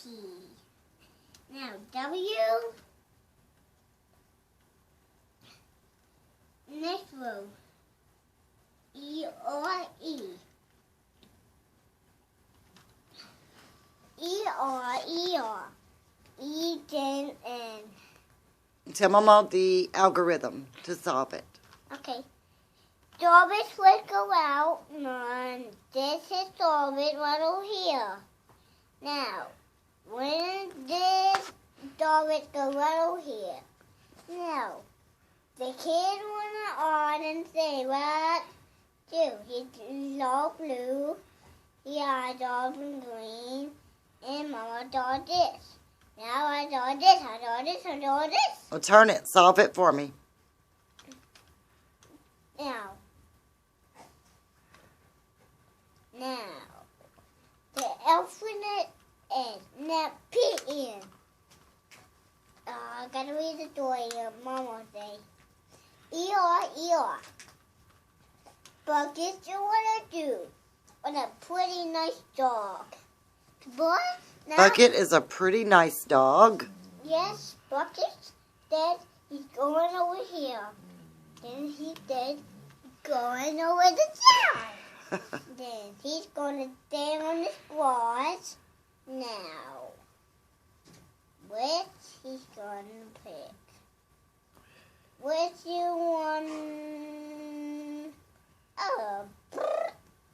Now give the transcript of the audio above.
T. Now W. Next row. E-R-E. E-R-E-R. E then N. Tell Mama the algorithm to solve it. Okay. Orbit will go out, and this is orbit right over here. Now, when this orbit go right over here. Now, the kid wanna on and say what? Do he's all blue, he eyes all green, and Mama draw this. Now I draw this, I draw this, I draw this. Well, turn it. Solve it for me. Now, the alphabet is now P-N. I gotta read the story of Mama say. E-R-E-R. But guess what I do? What a pretty nice dog. But now, Bucket is a pretty nice dog. yes, Bucket said he's going over here. Then he said going over the side. Then he's going to stand on the squash. Now, which he's going to pick? Which you want